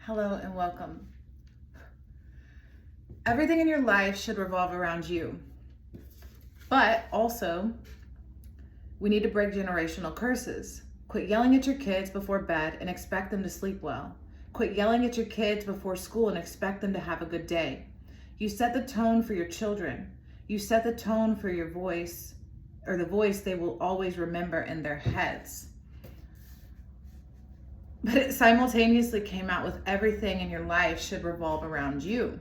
Hello and welcome. Everything in your life should revolve around you. But also, we need to break generational curses. Quit yelling at your kids before bed and expect them to sleep well. Quit yelling at your kids before school and expect them to have a good day. You set the tone for your children. You set the tone for your voice, or the voice they will always remember in their heads. But it simultaneously came out with everything in your life should revolve around you.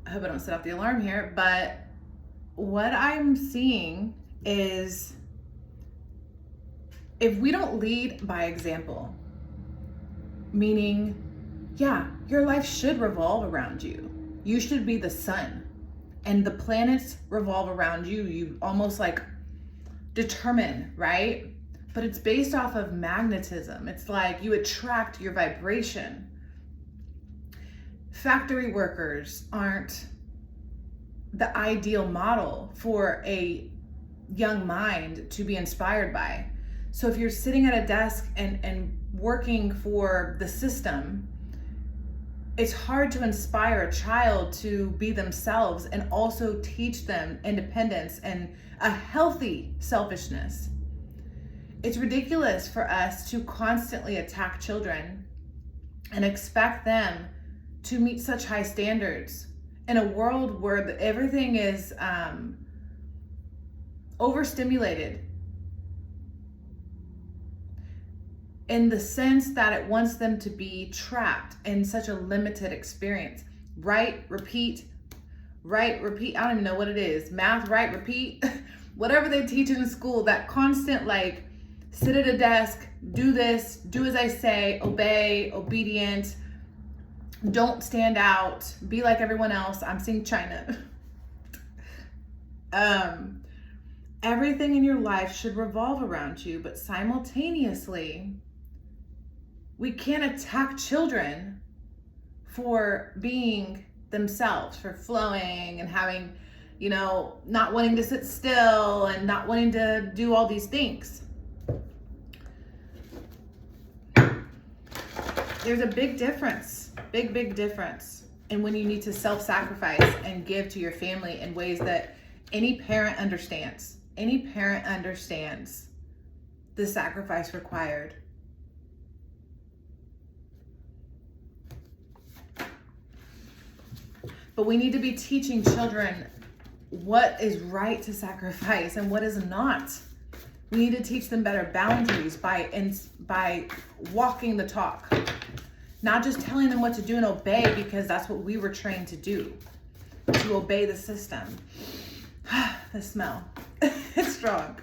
I hope I don't set off the alarm here, but what I'm seeing is if we don't lead by example, meaning, yeah, your life should revolve around you. You should be the sun and the planets revolve around you. You almost like determine, right? But it's based off of magnetism. It's like you attract your vibration. Factory workers aren't the ideal model for a young mind to be inspired by. So if you're sitting at a desk and working for the system, it's hard to inspire a child to be themselves and also teach them independence and a healthy selfishness. It's ridiculous for us to constantly attack children and expect them to meet such high standards in a world where everything is overstimulated in the sense that it wants them to be trapped in such a limited experience. Write, repeat, I don't even know what it is. Math, write, repeat, whatever they teach in school, that constant like, sit at a desk, do this, do as I say, obey, obedient, don't stand out, be like everyone else. I'm seeing China. Everything in your life should revolve around you, but simultaneously, we can't attack children for being themselves, for flowing and having, not wanting to sit still and not wanting to do all these things. There's a big difference, big difference in when you need to self-sacrifice and give to your family in ways that any parent understands. Any parent understands the sacrifice required. But we need to be teaching children what is right to sacrifice and what is not. We need to teach them better boundaries by walking the talk. Not just telling them what to do and obey because that's what we were trained to do, to obey the system. The smell, it's strong.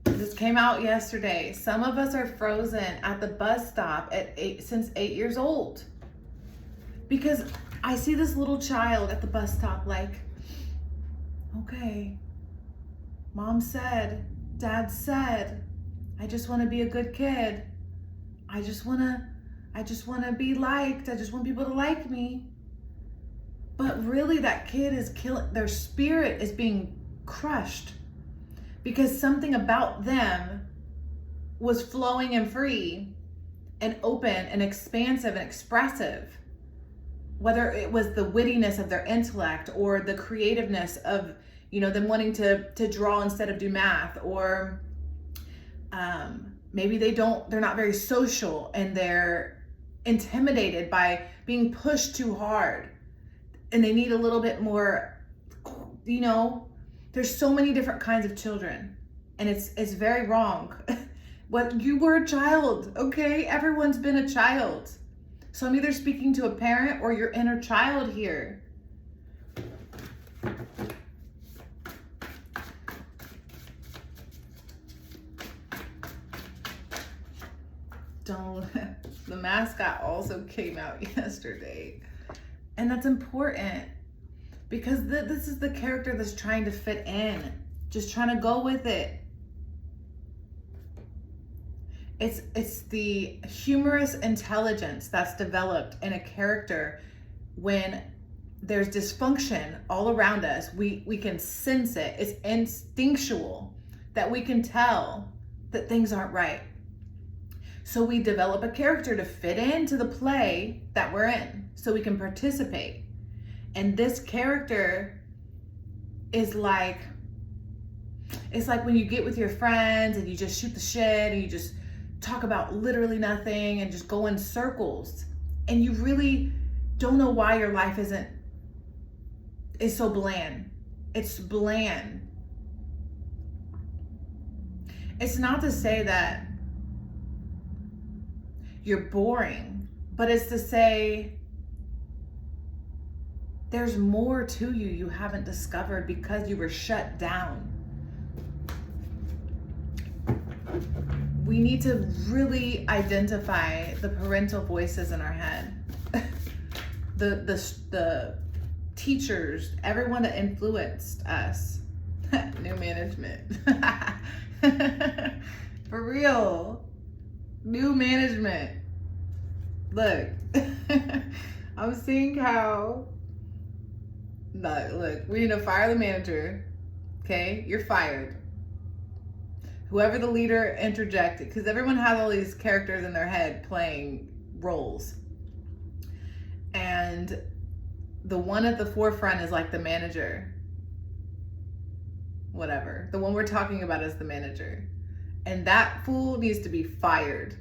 This came out yesterday. Some of us are frozen at the bus stop since 8 years old. Because I see this little child at the bus stop like, okay, mom said, dad said, I just want to be a good kid. I just want to be liked. I just want people to like me. But really that kid is their spirit is being crushed because something about them was flowing and free and open and expansive and expressive. Whether it was the wittiness of their intellect or the creativeness of, them wanting to draw instead of do math, or maybe they're not very social and they're intimidated by being pushed too hard and they need a little bit more, there's so many different kinds of children and it's very wrong. You were a child, okay? Everyone's been a child. So I'm either speaking to a parent or your inner child here. The mascot also came out yesterday. And that's important because this is the character that's trying to fit in, just trying to go with it. It's the humorous intelligence that's developed in a character when there's dysfunction all around us. We can sense it. It's instinctual that we can tell that things aren't right. So we develop a character to fit into the play that we're in so we can participate. And this character is like, it's like when you get with your friends and you just shoot the shit and you just talk about literally nothing and just go in circles. And you really don't know why your life is so bland. It's bland. It's not to say that you're boring, but it's to say there's more to you haven't discovered because you were shut down. We need to really identify the parental voices in our head. the teachers, everyone that influenced us. New management. For real. New management. Look. I'm seeing how. Look, we need to fire the manager. Okay? You're fired. Whoever the leader interjected, because everyone has all these characters in their head playing roles. And the one at the forefront is like the manager. Whatever. The one we're talking about is the manager. And that fool needs to be fired.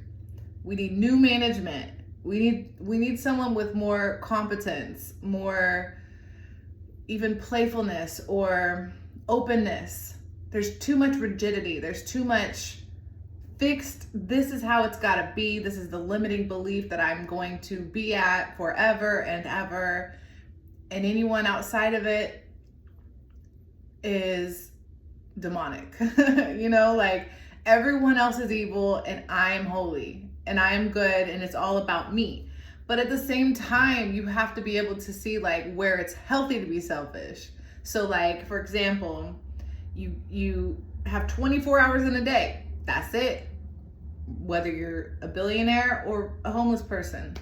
We need new management. We need someone with more competence, more even playfulness or openness. There's too much rigidity. There's too much fixed. This is how it's got to be. This is the limiting belief that I'm going to be at forever and ever. And anyone outside of it is demonic. You know, like everyone else is evil and I am holy and I am good and it's all about me. But at the same time, you have to be able to see like where it's healthy to be selfish. So like, for example, you have 24 hours in a day. That's it. Whether you're a billionaire or a homeless person.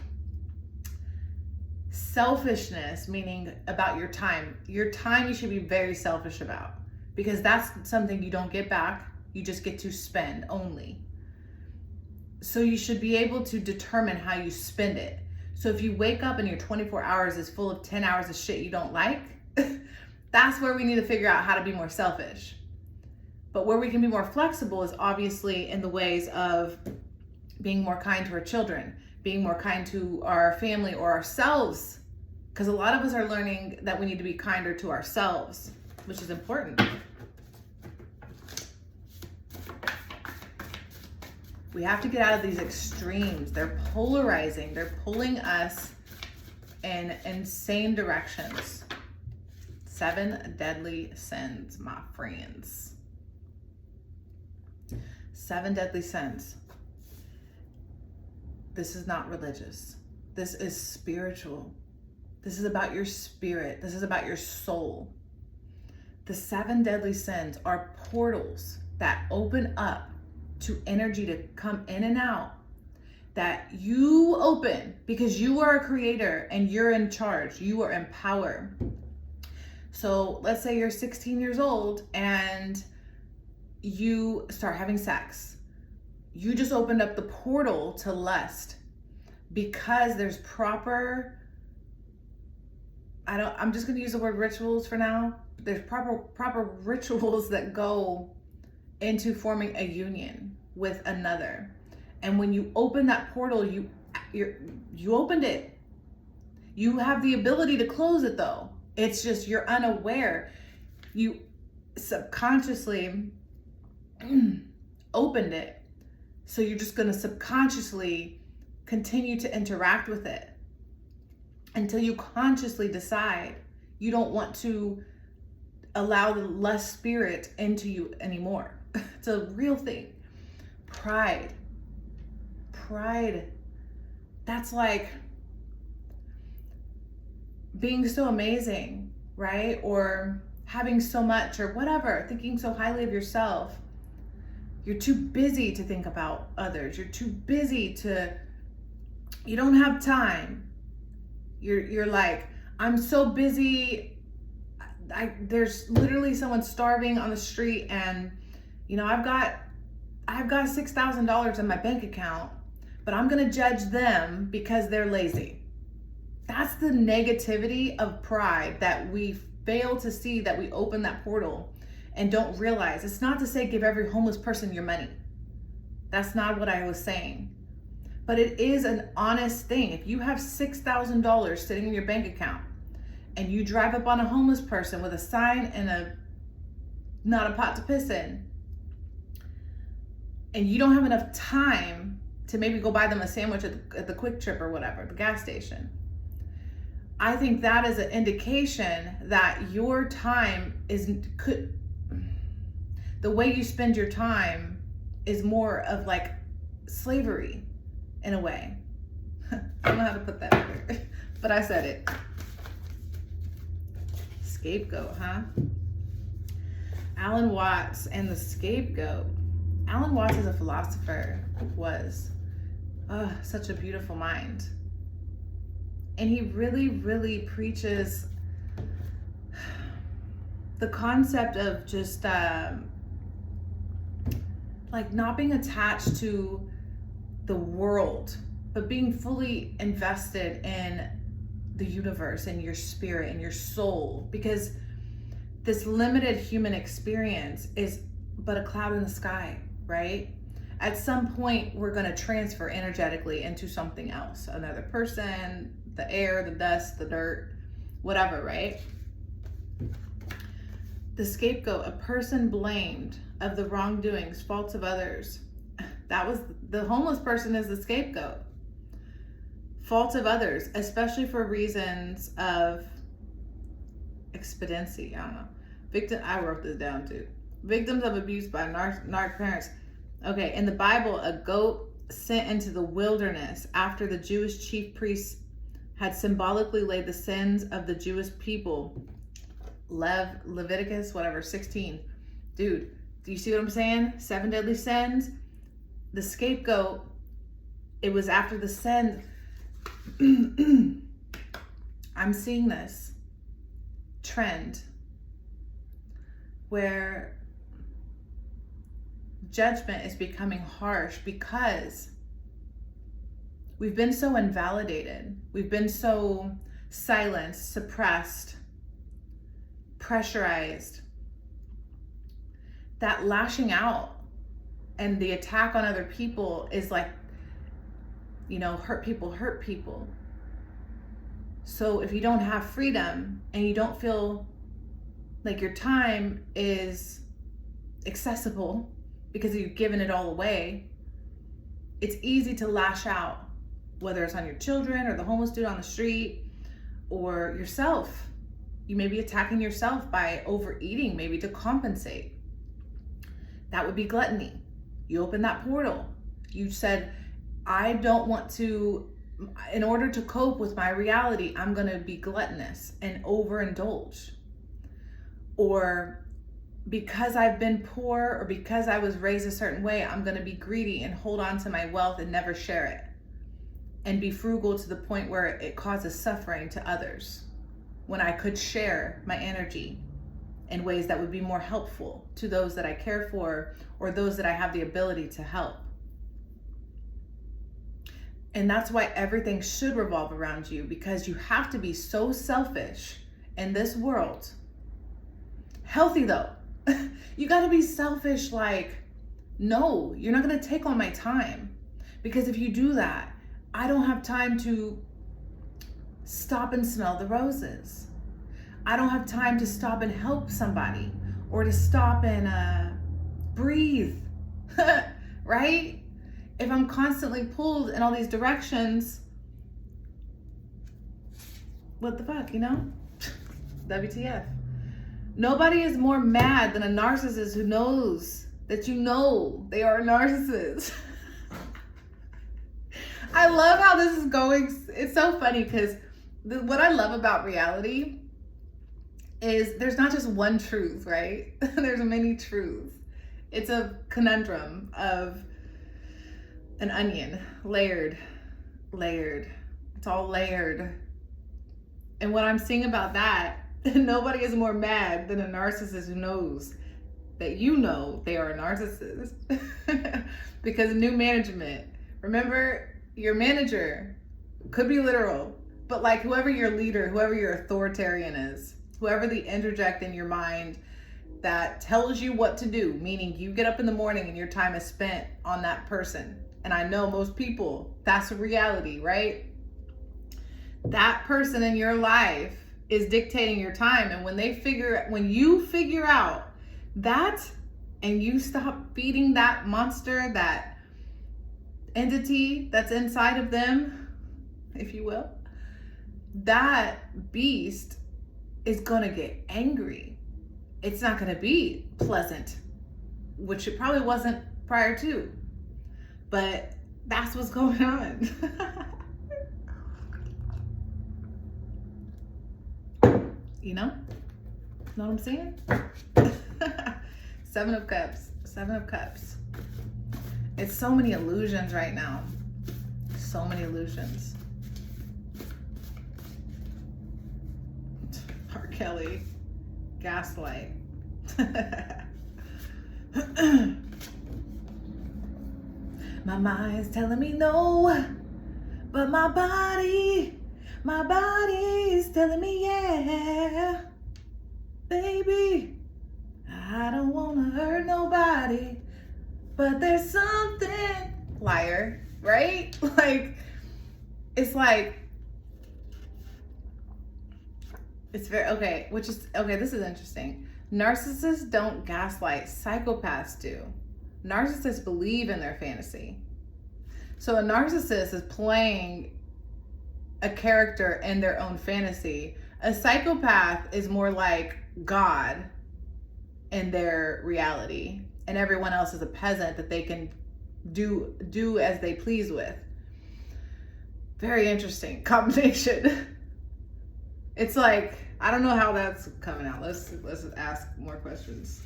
Selfishness, meaning about your time. Your time you should be very selfish about because that's something you don't get back. You just get to spend only. So you should be able to determine how you spend it. So if you wake up and your 24 hours is full of 10 hours of shit you don't like, that's where we need to figure out how to be more selfish. But where we can be more flexible is obviously in the ways of being more kind to our children, being more kind to our family or ourselves. Because a lot of us are learning that we need to be kinder to ourselves, which is important. We have to get out of these extremes. They're polarizing. They're pulling us in insane directions. 7 deadly sins, my friends. 7 deadly sins. This is not religious. This is spiritual. This is about your spirit. This is about your soul. The 7 deadly sins are portals that open up to energy to come in and out that you open because you are a creator and you're in charge. You are in power. So let's say you're 16 years old and you start having sex. You just opened up the portal to lust because there's proper, I'm just gonna use the word rituals for now. There's proper rituals that go into forming a union with another. And when you open that portal, you opened it. You have the ability to close it though. It's just you're unaware. You subconsciously opened it. So you're just gonna subconsciously continue to interact with it until you consciously decide you don't want to allow the lust spirit into you anymore. It's a real thing. Pride. That's like being so amazing, right? Or having so much or whatever, thinking so highly of yourself. You're too busy to think about others. You're too busy you don't have time. You're like, I'm so busy. There's literally someone starving on the street and, I've got $6,000 in my bank account, but I'm going to judge them because they're lazy. That's the negativity of pride that we fail to see, that we open that portal and don't realize. It's not to say give every homeless person your money. That's not what I was saying. But it is an honest thing. If you have $6,000 sitting in your bank account and you drive up on a homeless person with a sign and not a pot to piss in, and you don't have enough time to maybe go buy them a sandwich at the Quick Trip or whatever, the gas station, I think that is an indication that your time the way you spend your time is more of like slavery in a way. I don't know how to put that here, but I said it. Scapegoat, huh? Alan Watts and the scapegoat. Alan Watts is a philosopher, was such a beautiful mind. And he really, really preaches the concept of just like not being attached to the world, but being fully invested in the universe and your spirit and your soul, because this limited human experience is but a cloud in the sky, right? At some point, we're going to transfer energetically into something else, another person, the air, the dust, the dirt, whatever, right? The scapegoat, a person blamed of the wrongdoings, faults of others. That was the homeless person is the scapegoat. Faults of others, especially for reasons of expediency. I don't know. I wrote this down too. Victims of abuse by narc parents. Okay, in the Bible, a goat sent into the wilderness after the Jewish chief priests had symbolically laid the sins of the Jewish people. Leviticus, 16. Dude, do you see what I'm saying? 7 deadly sins. The scapegoat, it was after the sins. I'm seeing this trend where judgment is becoming harsh because we've been so invalidated. We've been so silenced, suppressed, pressurized, that lashing out and the attack on other people is like, hurt people. So if you don't have freedom and you don't feel like your time is accessible because you've given it all away, it's easy to lash out, whether it's on your children or the homeless dude on the street or yourself. You may be attacking yourself by overeating, maybe to compensate. That would be gluttony. You open that portal. You said, I don't want to, in order to cope with my reality, I'm going to be gluttonous and overindulge. Or because I've been poor or because I was raised a certain way, I'm going to be greedy and hold on to my wealth and never share it. And be frugal to the point where it causes suffering to others, when I could share my energy in ways that would be more helpful to those that I care for or those that I have the ability to help. And that's why everything should revolve around you, because you have to be so selfish in this world. Healthy though. You got to be selfish, like, no, you're not going to take all my time, because if you do that, I don't have time to stop and smell the roses. I don't have time to stop and help somebody or to stop and breathe, right? If I'm constantly pulled in all these directions, what the fuck, WTF. Nobody is more mad than a narcissist who knows that they are a narcissist. I love how this is going. It's so funny because what I love about reality is there's not just one truth, right? There's many truths. It's a conundrum of an onion, layered. It's all layered. And what I'm seeing about that, nobody is more mad than a narcissist who knows that they are a narcissist. Because new management, Remember, your manager could be literal, but like whoever your leader, whoever your authoritarian is, whoever the interject in your mind that tells you what to do, meaning you get up in the morning and your time is spent on that person. And I know most people, that's a reality, right? That person in your life is dictating your time. And when you figure out that and you stop feeding that monster, that entity that's inside of them, if you will, that beast is going to get angry. It's not going to be pleasant, which it probably wasn't prior to, but that's what's going on. You know what I'm saying? Seven of Cups. It's so many illusions right now. So many illusions. R. Kelly. Gaslight. My mind's telling me no, but my body is telling me yeah. Baby, I don't wanna hurt nobody, but there's something. Liar, right? It's very, okay, this is interesting. Narcissists don't gaslight, psychopaths do. Narcissists believe in their fantasy. So a narcissist is playing a character in their own fantasy. A psychopath is more like God in their reality, and everyone else is a peasant that they can do as they please with. Very interesting combination. It's like, I don't know how that's coming out. Let's ask more questions.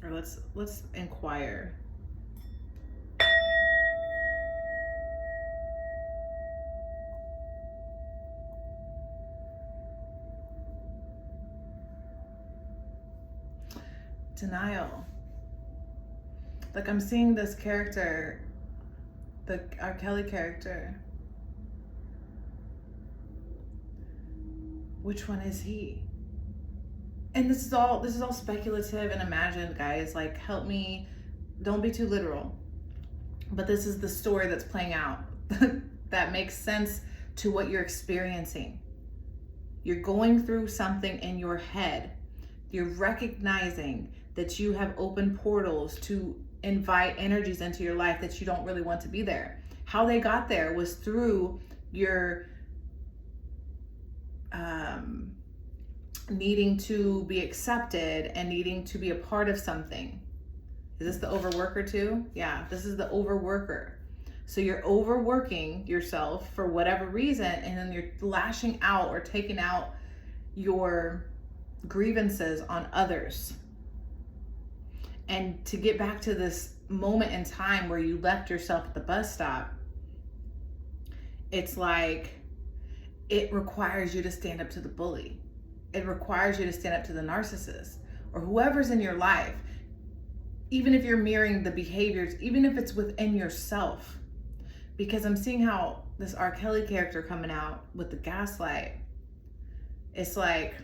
Or let's inquire. Denial. Like, I'm seeing this character, the R. Kelly character. Which one is he? And this is all speculative and imagined, guys. Like, help me, don't be too literal. But this is the story that's playing out that makes sense to what you're experiencing. You're going through something in your head. You're recognizing that you have opened portals to invite energies into your life that you don't really want to be there. How they got there was through your needing to be accepted and needing to be a part of something. Is this the overworker too? Yeah, this is the overworker. So you're overworking yourself for whatever reason, and then you're lashing out or taking out your grievances on others. And to get back to this moment in time where you left yourself at the bus stop, it's like it requires you to stand up to the bully. It requires you to stand up to the narcissist or whoever's in your life, even if you're mirroring the behaviors, even if it's within yourself. Because I'm seeing how this R. Kelly character coming out with the gaslight, it's like,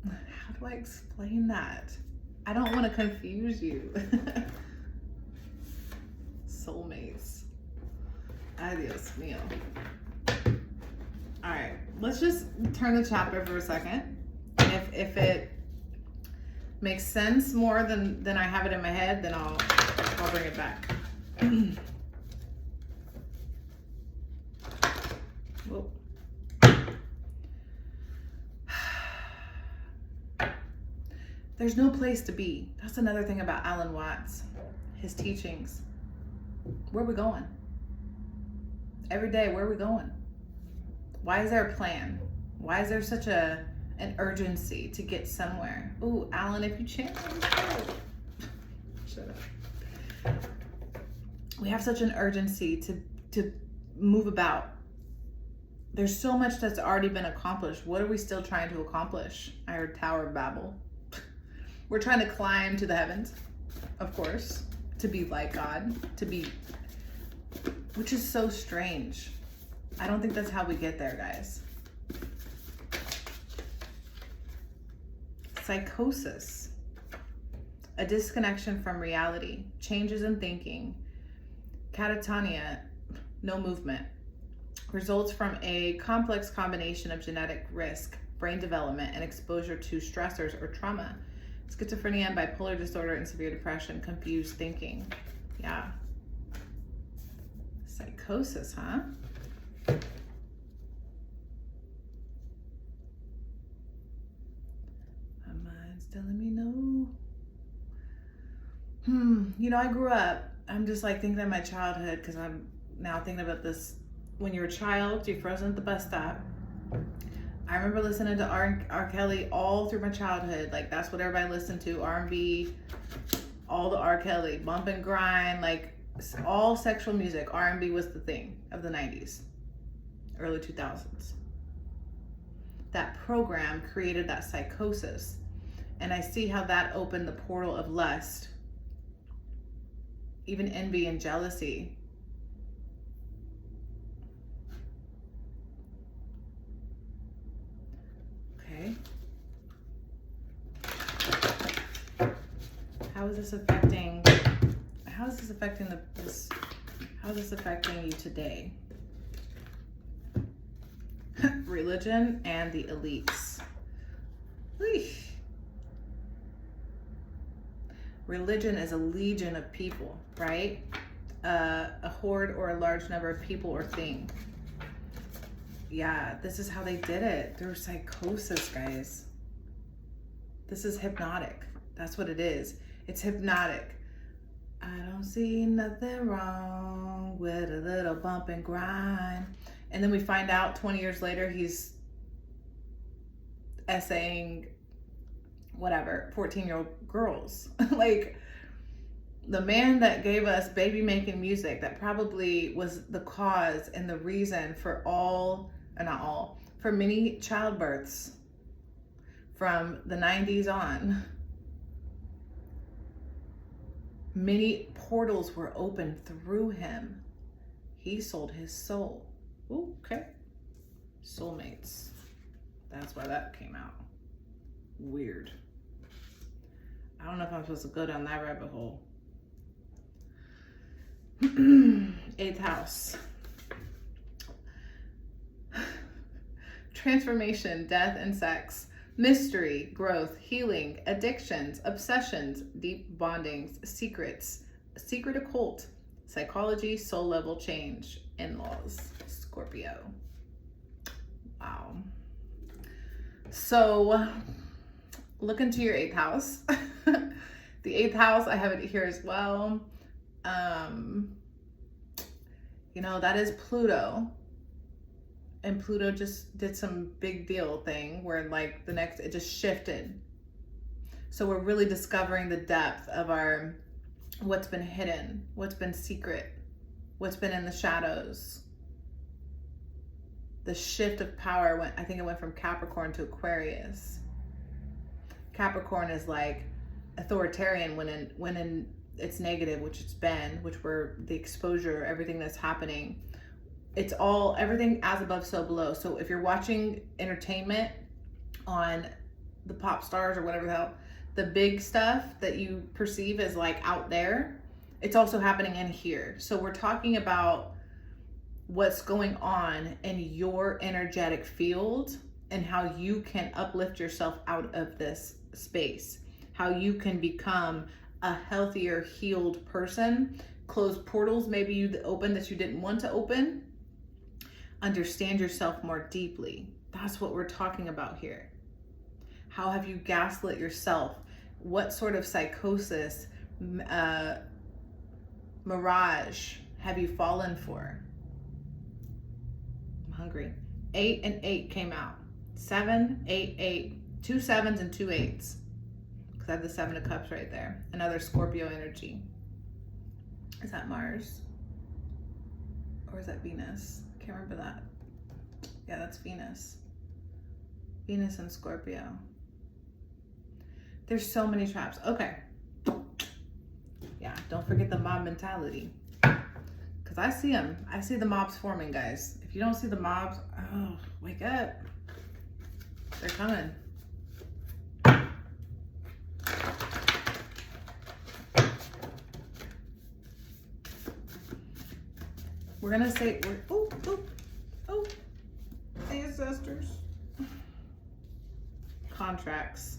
how do I explain that? I don't want to confuse you. Soulmates. Adios mio. All right, let's just turn the chapter for a second. And if it makes sense more than I have it in my head, then I'll bring it back. Whoa. There's no place to be. That's another thing about Alan Watts, his teachings. Where are we going? Every day, where are we going? Why is there a plan? Why is there such an urgency to get somewhere? Ooh, Alan, if you channel, shut up. We have such an urgency to move about. There's so much that's already been accomplished. What are we still trying to accomplish? I heard Tower of Babel. We're trying to climb to the heavens, of course, to be like God, which is so strange. I don't think that's how we get there, guys. Psychosis, a disconnection from reality, changes in thinking, catatonia, no movement, results from a complex combination of genetic risk, brain development, and exposure to stressors or trauma. Schizophrenia, bipolar disorder, and severe depression, confused thinking. Yeah. Psychosis, huh? My mind's telling me no. You know, I grew up, I'm just like thinking of my childhood, because I'm now thinking about this. When you're a child, you're frozen at the bus stop. I remember listening to R. Kelly all through my childhood. Like, that's what everybody listened to, R&B, all the R. Kelly, bump and grind, like all sexual music. R&B was the thing of the 90s, early 2000s. That program created that psychosis. And I see how that opened the portal of lust, even envy and jealousy. Okay. How is this affecting you today? Religion and the elites. Eesh. Religion is a legion of people, right? A horde or a large number of people or thing. Yeah, this is how they did it, through psychosis, guys. This is hypnotic. That's what it is. It's hypnotic. I don't see nothing wrong with a little bump and grind. And then we find out 20 years later, he's essaying whatever, 14-year-old girls. Like, the man that gave us baby making music, that probably was the cause and the reason for for many childbirths from the 90s on. Many portals were opened through him. He sold his soul. Ooh, okay. Soulmates. That's why that came out. Weird. I don't know if I'm supposed to go down that rabbit hole. 8th house. Transformation, death, and sex. Mystery, growth, healing, addictions, obsessions, deep bondings, secrets, secret occult, psychology, soul level change, in-laws, Scorpio. Wow. So look into your 8th house. The 8th house, I have it here as well. You know, that is Pluto. And Pluto just did some big deal thing where like it just shifted. So we're really discovering the depth of what's been hidden, what's been secret, what's been in the shadows. The shift of power I think it went from Capricorn to Aquarius. Capricorn is like authoritarian when it's negative, which it's been, which were the exposure, everything that's happening. It's all, everything as above, so below. So if you're watching entertainment on the pop stars or whatever the hell, the big stuff that you perceive as like out there, it's also happening in here. So we're talking about what's going on in your energetic field and how you can uplift yourself out of this space, how you can become a healthier, healed person, close portals maybe you opened that you didn't want to open, understand yourself more deeply. That's what we're talking about here. How have you gaslit yourself? What sort of psychosis, mirage have you fallen for? I'm hungry. 8 and 8 came out. 7, 8, 8. 2 7s and 2 8s. Because I have the 7 of Cups right there. Another Scorpio energy. Is that Mars? Or is that Venus? Can't remember that. Yeah, that's Venus. Venus and Scorpio. There's so many traps. Okay. Yeah, don't forget the mob mentality. Because I see them. I see the mobs forming, guys. If you don't see the mobs, oh, wake up. They're coming. We're going to say, oh, ancestors. Contracts.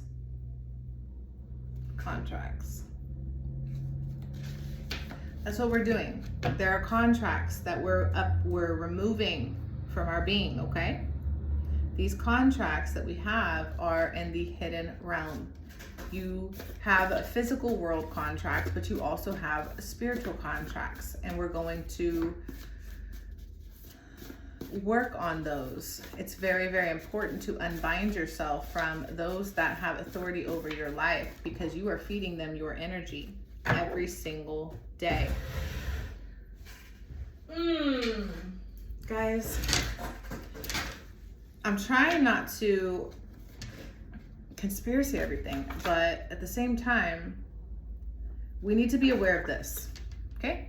That's what we're doing. There are contracts that we're removing from our being, okay? These contracts that we have are in the hidden realm. You have a physical world contract, but you also have spiritual contracts, and we're going to work on those. It's very, very important to unbind yourself from those that have authority over your life, because you are feeding them your energy every single day. Guys, I'm trying not to conspiracy everything, but at the same time, we need to be aware of this, okay?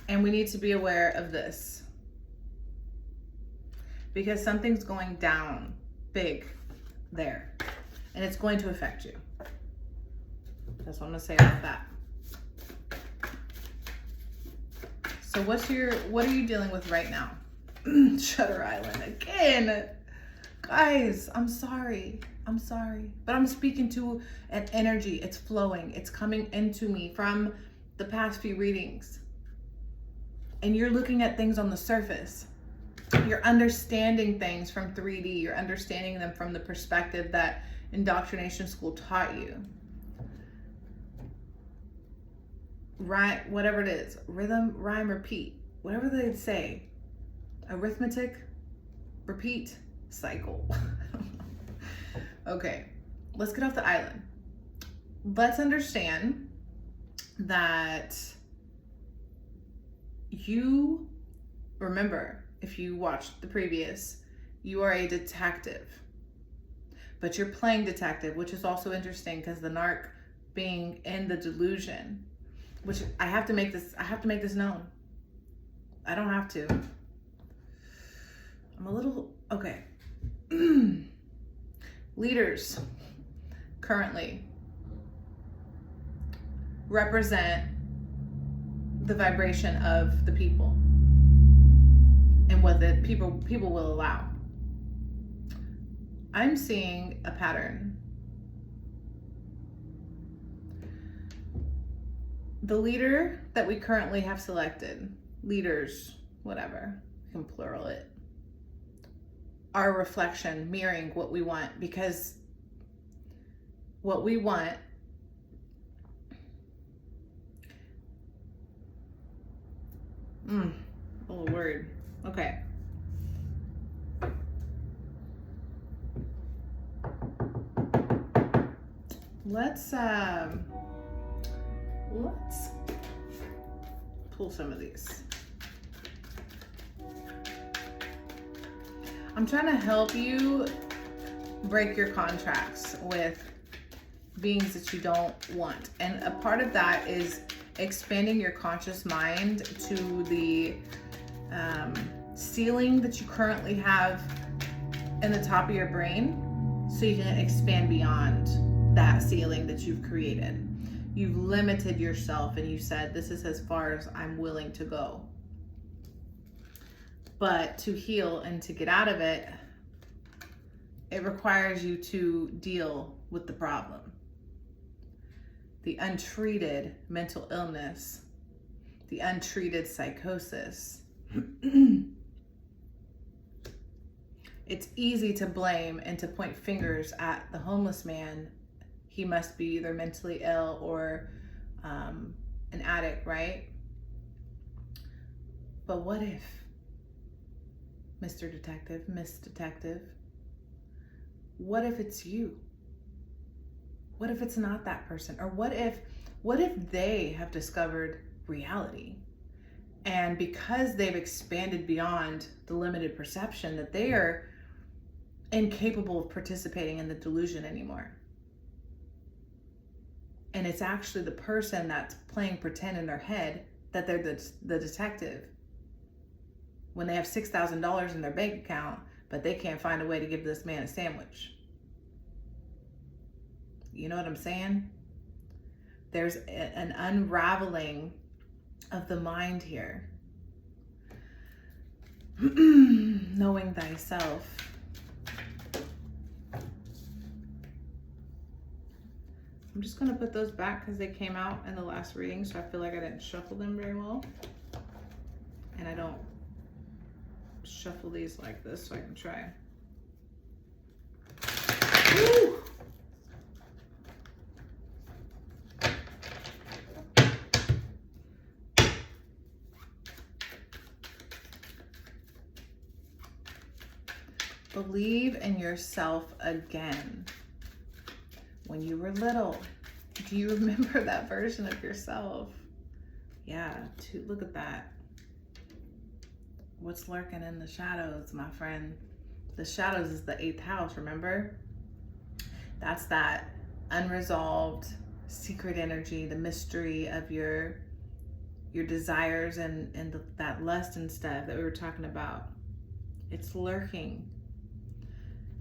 And we need to be aware of this, because something's going down big there, and it's going to affect you. That's what I'm gonna say about that. So what are you dealing with right now? Shutter Island again. Guys, I'm sorry. But I'm speaking to an energy. It's flowing. It's coming into me from the past few readings. And you're looking at things on the surface. You're understanding things from 3D. You're understanding them from the perspective that indoctrination school taught you. Right, whatever it is, rhythm, rhyme, repeat, whatever they'd say, arithmetic, repeat, cycle. Okay, let's get off the island. Let's understand that you, remember, if you watched the previous, you are a detective, but you're playing detective, which is also interesting because the narc being in the delusion, which I have to make this known. I don't have to. I'm a little, okay. Leaders currently represent the vibration of the people and what the people will allow. I'm seeing a pattern. The leader that we currently have selected, leaders, whatever, you can plural it, are a reflection, mirroring what we want, because what we want oh word. Okay. Let's pull some of these. I'm trying to help you break your contracts with beings that you don't want. And a part of that is expanding your conscious mind to the ceiling that you currently have in the top of your brain, so you can expand beyond that ceiling that you've created. You've limited yourself and you said, this is as far as I'm willing to go. But to heal and to get out of it, it requires you to deal with the problem. The untreated mental illness, the untreated psychosis. It's easy to blame and to point fingers at the homeless man. He must be either mentally ill or an addict, right? But what if, Mr. Detective, Miss Detective, what if it's you? What if it's not that person? Or what if they have discovered reality? And because they've expanded beyond the limited perception that they are incapable of participating in the delusion anymore. And it's actually the person that's playing pretend in their head that they're the detective. When they have $6,000 in their bank account, but they can't find a way to give this man a sandwich. You know what I'm saying? There's an unraveling of the mind here. Knowing thyself. I'm just going to put those back because they came out in the last reading, so I feel like I didn't shuffle them very well. And I don't shuffle these like this, so I can try. Woo! Believe in yourself again. When you were little, do you remember that version of yourself? Yeah, look at that. What's lurking in the shadows, my friend? The shadows is the 8th house, remember? That's that unresolved secret energy, the mystery of your desires and that lust and stuff that we were talking about. It's lurking.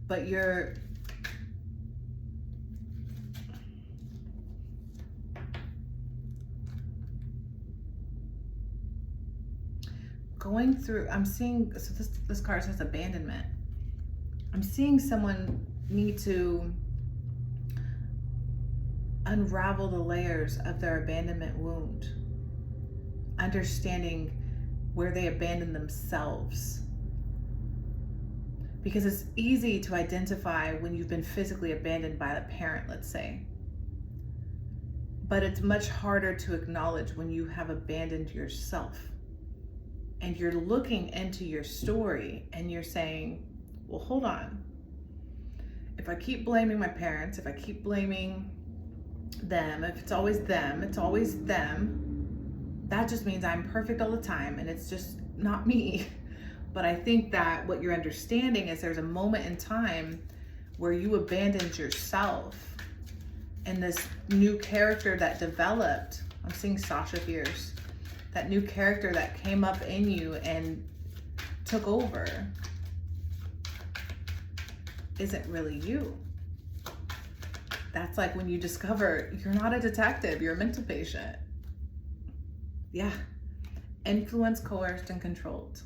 But you're going through, I'm seeing, so this card says abandonment. I'm seeing someone need to unravel the layers of their abandonment wound, understanding where they abandoned themselves. Because it's easy to identify when you've been physically abandoned by a parent, let's say. But it's much harder to acknowledge when you have abandoned yourself. And you're looking into your story and you're saying, well, hold on. If I keep blaming my parents, if I keep blaming them, if it's always them, that just means I'm perfect all the time and it's just not me. But I think that what you're understanding is there's a moment in time where you abandoned yourself and this new character that developed. I'm seeing Sasha Fierce. That new character that came up in you and took over isn't really you. That's like when you discover you're not a detective, you're a mental patient. Yeah. Influenced, coerced, and controlled.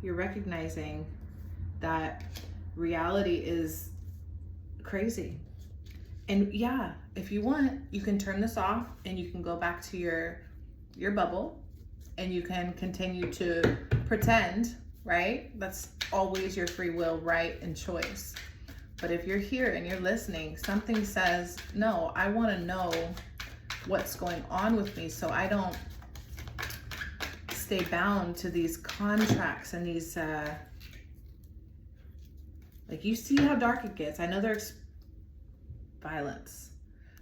You're recognizing that reality is crazy. And yeah, if you want, you can turn this off and you can go back to your bubble and you can continue to pretend, right? That's always your free will, right, and choice. But if you're here and you're listening, something says, no, I want to know what's going on with me so I don't stay bound to these contracts and these, like, you see how dark it gets. I know there's violence.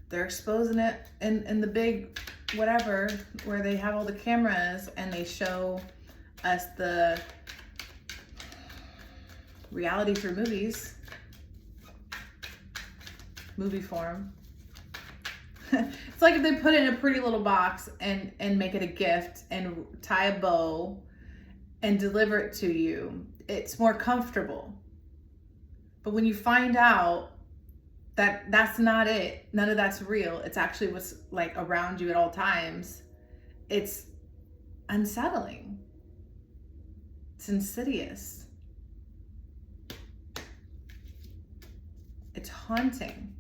They're exposing it in the big whatever where they have all the cameras and they show us the reality through movies, movie form. It's like if they put it in a pretty little box and make it a gift and tie a bow and deliver it to you. It's more comfortable. But when you find out that that's not it, none of that's real, it's actually what's like around you at all times, it's unsettling. It's insidious. It's haunting.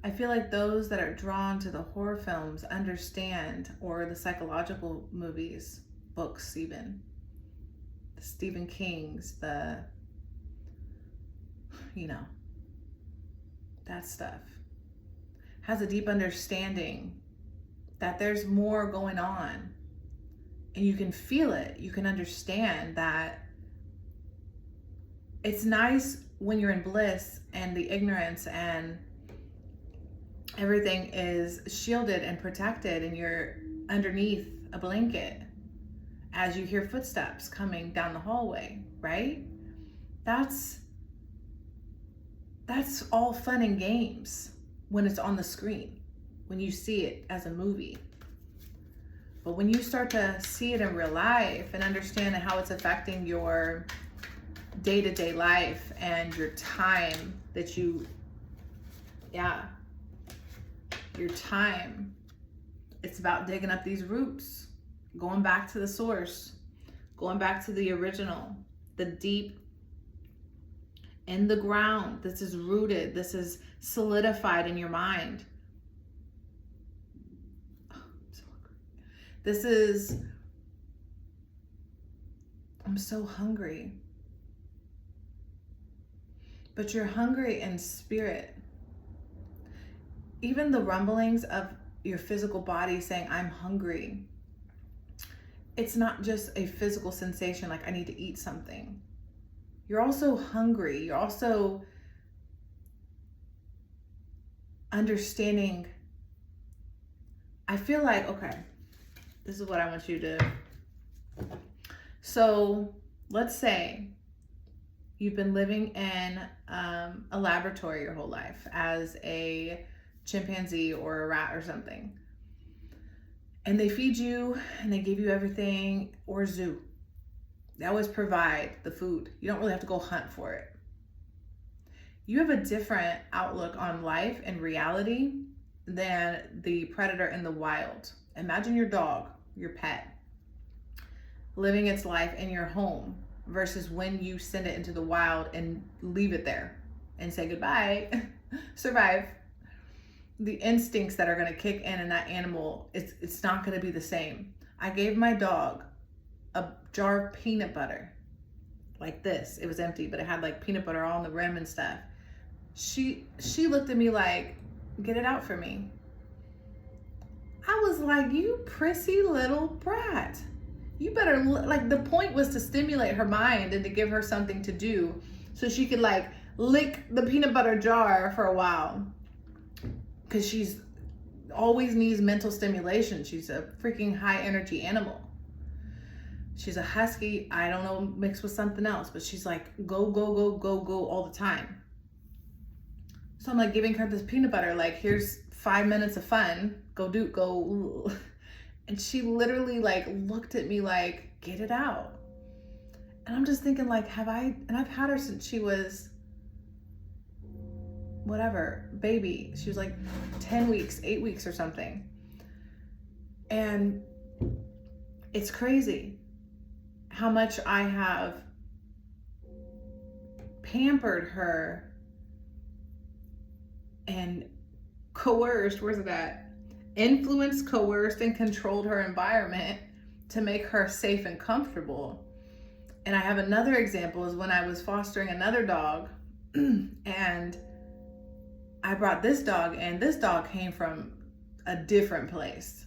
I feel like those that are drawn to the horror films understand, or the psychological movies, books even, the Stephen King's, the, that stuff, has a deep understanding that there's more going on. And you can feel it. You can understand that it's nice when you're in bliss and the ignorance and everything is shielded and protected and you're underneath a blanket as you hear footsteps coming down the hallway, right? That's all fun and games when it's on the screen, when you see it as a movie. But when you start to see it in real life and understand how it's affecting your day-to-day life and your time that your time, it's about digging up these roots, going back to the source, going back to the original, the deep in the ground. This is rooted. This is solidified in your mind. I'm so hungry. But you're hungry in spirit. Even the rumblings of your physical body saying, I'm hungry. It's not just a physical sensation like I need to eat something. You're also hungry. You're also understanding. I feel like, okay, this is what I want you to. So let's say you've been living in a laboratory your whole life as a chimpanzee or a rat or something. And they feed you and they give you everything, or zoo. They always provide the food. You don't really have to go hunt for it. You have a different outlook on life and reality than the predator in the wild. Imagine your dog, your pet, living its life in your home versus when you send it into the wild and leave it there and say goodbye, survive. The instincts that are going to kick in that animal, it's not going to be the same. I gave my dog a jar of peanut butter like this. It was empty, but it had like peanut butter all on the rim and stuff. She looked at me like, get it out for me. I was like, you prissy little brat. You better, like, the point was to stimulate her mind and to give her something to do so she could like lick the peanut butter jar for a while. Because she's always needs mental stimulation. She's a freaking high energy animal. She's a husky, I don't know, mixed with something else, but she's like, go, go, go, go, go all the time. So I'm like giving her this peanut butter, like, here's 5 minutes of fun, go. And she literally like looked at me like, get it out. And I'm just thinking like, I've had her since she was whatever, baby. She was like 10 weeks, 8 weeks or something. And it's crazy how much I have pampered her and coerced, where's it at? Influenced, coerced, and controlled her environment to make her safe and comfortable. And I have another example is when I was fostering another dog and I brought this dog, and this dog came from a different place.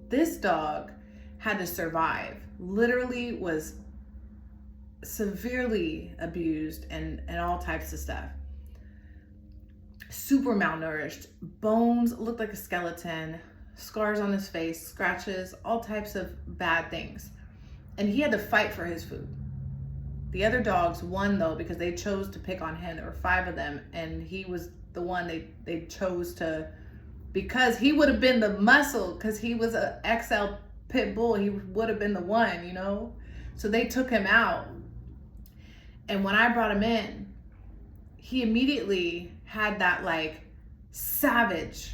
This dog had to survive, literally was severely abused and all types of stuff. Super malnourished, bones, looked like a skeleton, scars on his face, scratches, all types of bad things. And he had to fight for his food. The other dogs won though, because they chose to pick on him. There were 5 of them, and he was the one they chose to, because he would have been the muscle, because he was a XL pit bull, he would have been the one, you know? So they took him out. And when I brought him in, he immediately had that like savage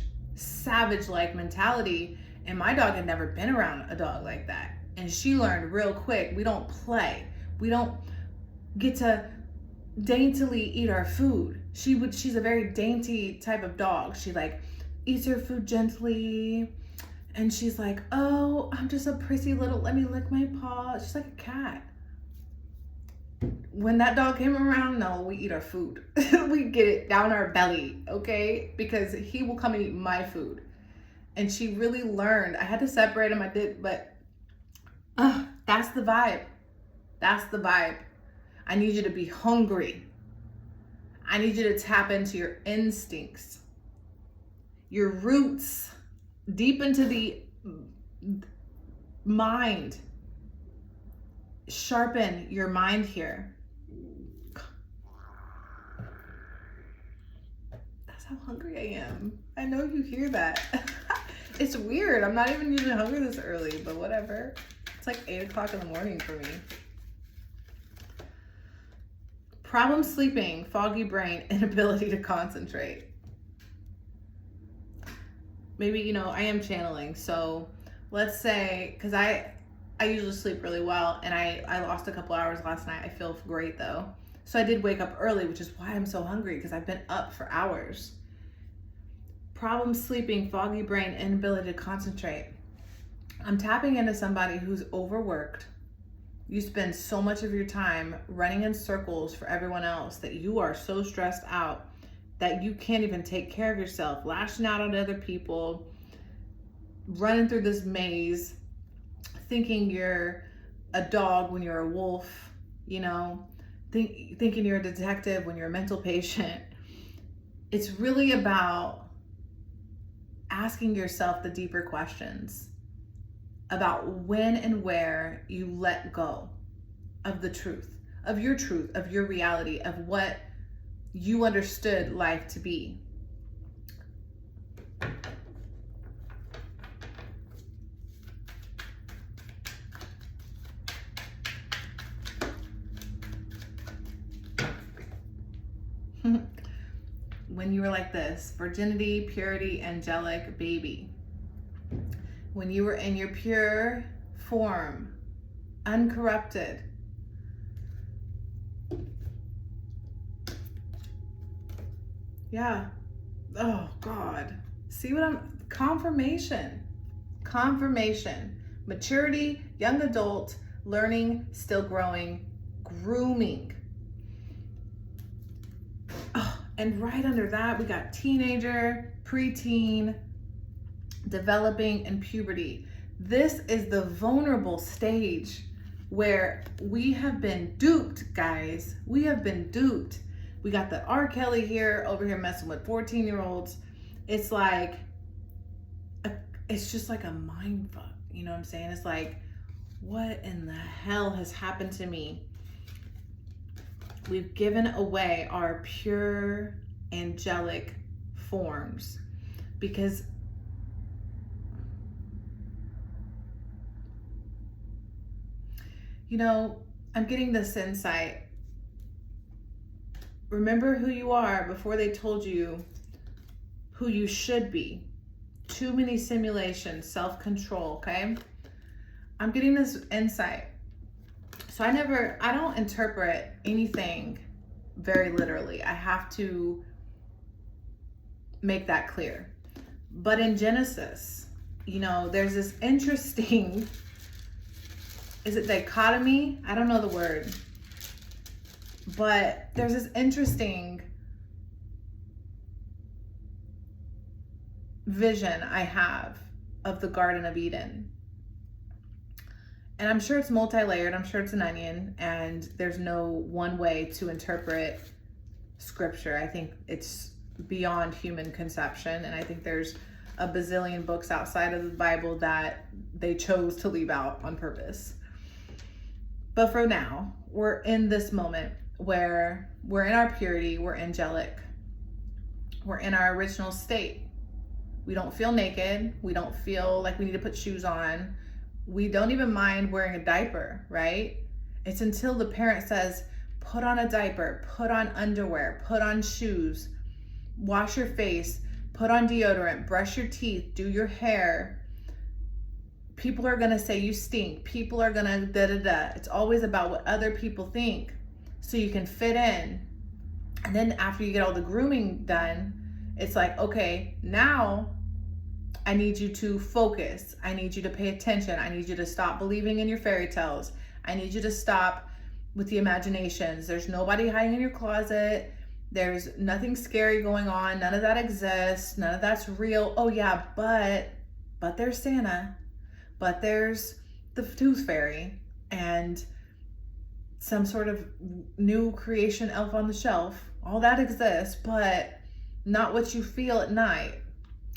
like mentality. And my dog had never been around a dog like that. And she learned real quick, we don't play. We don't get to daintily eat our food. She's a very dainty type of dog. She like eats her food gently. And she's like, oh, I'm just a prissy little, let me lick my paw. She's like a cat. When that dog came around, no, we eat our food. We get it down our belly, okay? Because he will come and eat my food. And she really learned. I had to separate him, I did, but that's the vibe. That's the vibe. I need you to be hungry. I need you to tap into your instincts, your roots, deep into mind. Sharpen your mind here. That's how hungry I am. I know you hear that. It's weird. I'm not even usually hungry this early, but whatever. It's like 8 o'clock in the morning for me. Problem sleeping, foggy brain, inability to concentrate. Maybe, you know, I am channeling. So let's say, because I usually sleep really well, and I lost a couple hours last night. I feel great though. So I did wake up early, which is why I'm so hungry, because I've been up for hours. Problem sleeping, foggy brain, inability to concentrate. I'm tapping into somebody who's overworked. You spend so much of your time running in circles for everyone else that you are so stressed out that you can't even take care of yourself, lashing out on other people, running through this maze, thinking you're a dog when you're a wolf, you know, thinking you're a detective when you're a mental patient. It's really about asking yourself the deeper questions about when and where you let go of the truth, of your reality, of what you understood life to be. When you were like this, virginity, purity, angelic baby. When you were in your pure form, uncorrupted. Yeah. Oh God. See what confirmation. Maturity, young adult, learning, still growing, grooming. Oh, and right under that, we got teenager, preteen, developing, and puberty. This is the vulnerable stage where we have been duped, guys. We have been duped. We got the R. Kelly here, over here messing with 14-year-olds. It's like, it's just like a mind fuck. You know what I'm saying? It's like, what in the hell has happened to me? We've given away our pure angelic forms because you know, I'm getting this insight. Remember who you are before they told you who you should be. Too many simulations, self-control, okay? I'm getting this insight. So I don't interpret anything very literally. I have to make that clear. But in Genesis, you know, there's this interesting, is it dichotomy? I don't know the word. But there's this interesting vision I have of the Garden of Eden. And I'm sure it's multi-layered. I'm sure it's an onion, and there's no one way to interpret scripture. I think it's beyond human conception. And I think there's a bazillion books outside of the Bible that they chose to leave out on purpose. But for now, we're in this moment where we're in our purity, we're angelic, we're in our original state. We don't feel naked. We don't feel like we need to put shoes on. We don't even mind wearing a diaper, right? It's until the parent says, put on a diaper, put on underwear, put on shoes, wash your face, put on deodorant, brush your teeth, do your hair. People are gonna say you stink. People are gonna da-da-da. It's always about what other people think so you can fit in. And then after you get all the grooming done, it's like, okay, now I need you to focus. I need you to pay attention. I need you to stop believing in your fairy tales. I need you to stop with the imaginations. There's nobody hiding in your closet. There's nothing scary going on. None of that exists. None of that's real. Oh yeah, but there's Santa. But there's the tooth fairy and some sort of new creation elf on the shelf. All that exists, but not what you feel at night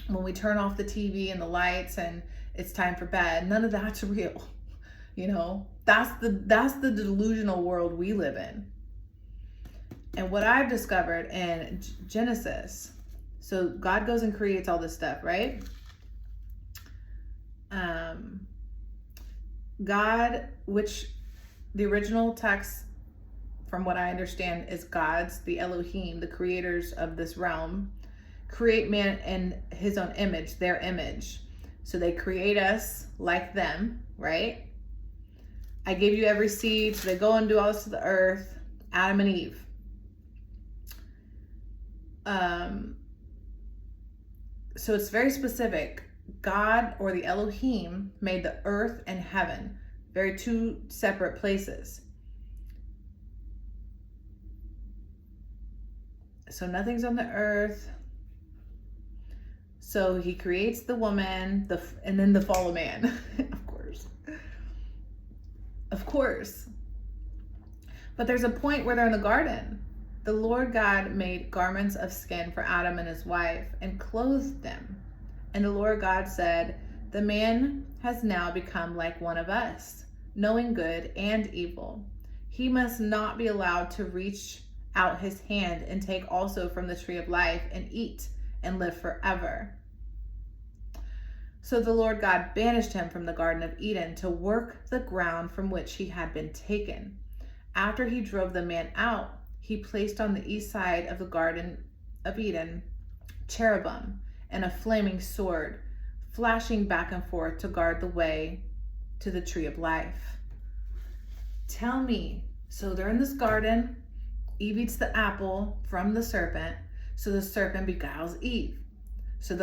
when we turn off the TV and the lights and it's time for bed. None of that's real. You know, that's the delusional world we live in. And what I've discovered in Genesis, so God goes and creates all this stuff, right? God, which the original text, from what I understand, is God's, the Elohim, the creators of this realm, create man in his own image, their image. So they create us like them, right? I gave you every seed, so they go and do all this to the earth, Adam and Eve. So it's very specific. God, or the Elohim, made the earth and heaven, very two separate places. So nothing's on the earth. So he creates the woman, and then the fall of man, of course. Of course. But there's a point where they're in the garden. The Lord God made garments of skin for Adam and his wife and clothed them. And the Lord God said, the man has now become like one of us, knowing good and evil. He must not be allowed to reach out his hand and take also from the tree of life and eat and live forever. So the Lord God banished him from the Garden of Eden to work the ground from which he had been taken. After he drove the man out, he placed on the east side of the Garden of Eden cherubim and a flaming sword, flashing back and forth to guard the way to the tree of life. Tell me, so they're in this garden, Eve eats the apple from the serpent, so the serpent beguiles Eve. So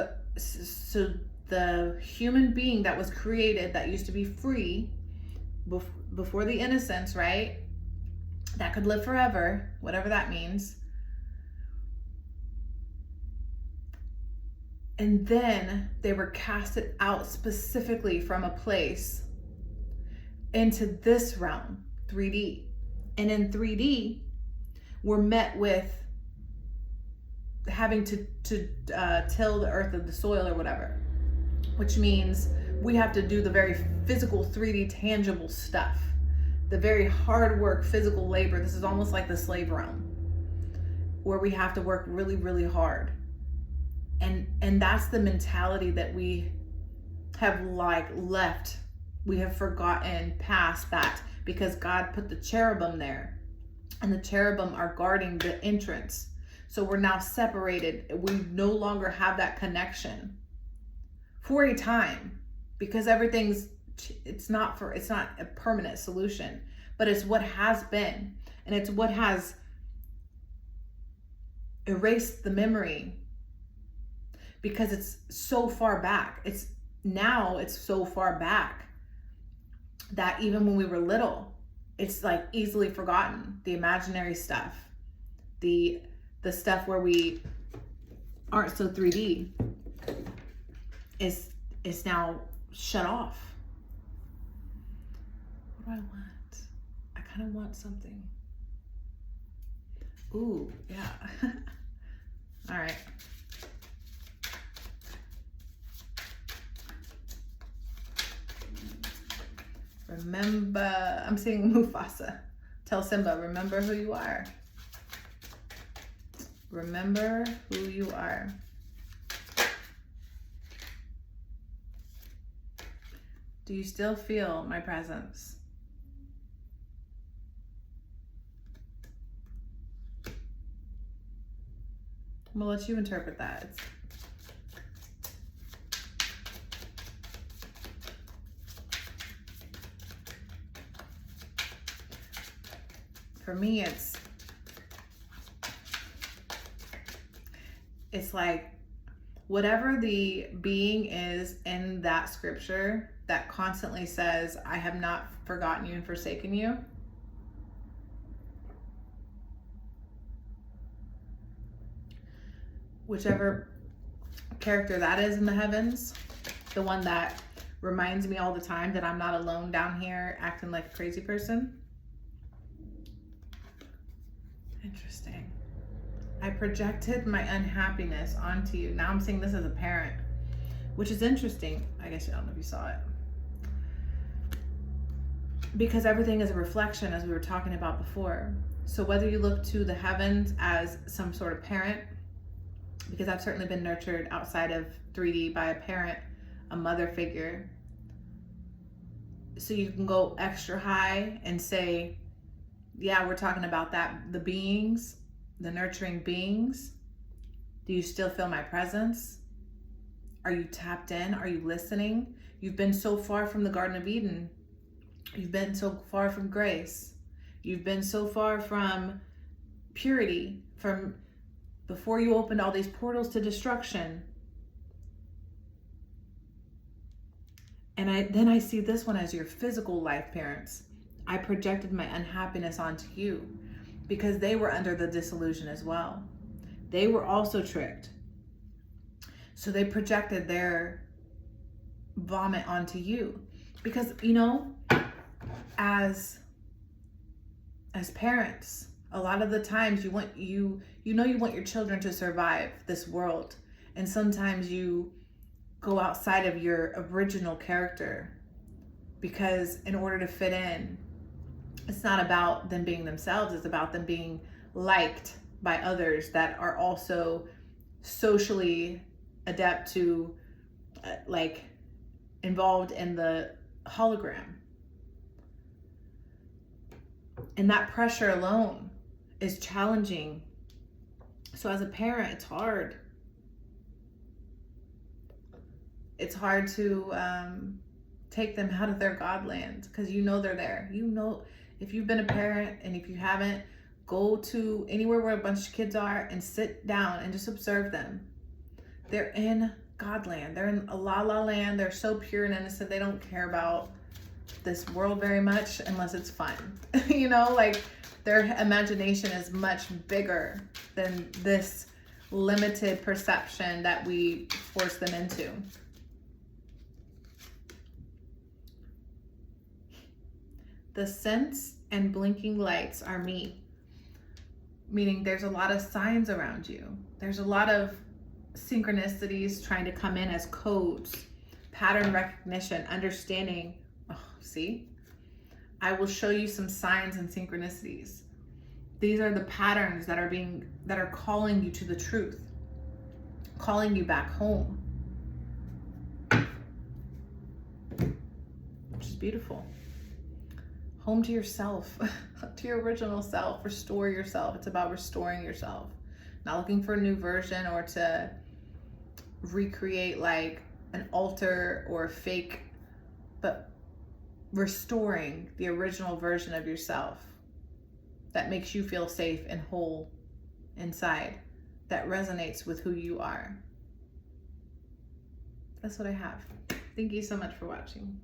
the human being that was created, that used to be free before the innocence, right? That could live forever, whatever that means. And then they were casted out specifically from a place into this realm, 3D. And in 3D, we're met with having to till the earth of the soil or whatever, which means we have to do the very physical 3D tangible stuff, the very hard work, physical labor. This is almost like the slave realm, where we have to work really, really hard. And that's the mentality that we have left. We have forgotten past that, because God put the cherubim there, and the cherubim are guarding the entrance. So we're now separated. We no longer have that connection for a time, because it's not a permanent solution, but it's what has been, and it's what has erased the memory, because it's so far back. It's so far back that even when we were little, it's like easily forgotten. The imaginary stuff, the stuff where we aren't so 3D is now shut off. What do I want? I kind of want something. Ooh, yeah. All right. Remember, I'm seeing Mufasa. Tell Simba, remember who you are. Remember who you are. Do you still feel my presence? I'm gonna let you interpret that. For me, it's like whatever the being is in that scripture that constantly says, I have not forgotten you and forsaken you. Whichever character that is in the heavens, the one that reminds me all the time that I'm not alone down here acting like a crazy person. Interesting. I projected my unhappiness onto you. Now I'm seeing this as a parent, which is interesting. I guess I don't know if you saw it. Because everything is a reflection, as we were talking about before. So whether you look to the heavens as some sort of parent, because I've certainly been nurtured outside of 3D by a parent, a mother figure. So you can go extra high and say, yeah, we're talking about that, the beings, the nurturing beings. Do you still feel my presence? Are you tapped in? Are you listening? You've been so far from the Garden of Eden. You've been so far from grace. You've been so far from purity, from before you opened all these portals to destruction. And then I see this one as your physical life parents. I projected my unhappiness onto you because they were under the disillusion as well. They were also tricked. So they projected their vomit onto you. Because, you know, as parents, a lot of the times you want your children to survive this world. And sometimes you go outside of your original character because in order to fit in, it's not about them being themselves, it's about them being liked by others that are also socially adept to like involved in the hologram. And that pressure alone is challenging. So as a parent, it's hard. It's hard to take them out of their Godland because you know they're there. You know, if you've been a parent and if you haven't, go to anywhere where a bunch of kids are and sit down and just observe them. They're in Godland. They're in a la la land. They're so pure and innocent. They don't care about this world very much unless it's fun. You know, like their imagination is much bigger than this limited perception that we force them into. The scents and blinking lights are me. Meaning there's a lot of signs around you. There's a lot of synchronicities trying to come in as codes, pattern recognition, understanding. Oh, see? I will show you some signs and synchronicities. These are the patterns that are calling you to the truth, calling you back home. Which is beautiful. Home to yourself, to your original self. Restore yourself. It's about restoring yourself. Not looking for a new version or to recreate like an alter or a fake, but restoring the original version of yourself that makes you feel safe and whole inside, that resonates with who you are. That's what I have. Thank you so much for watching.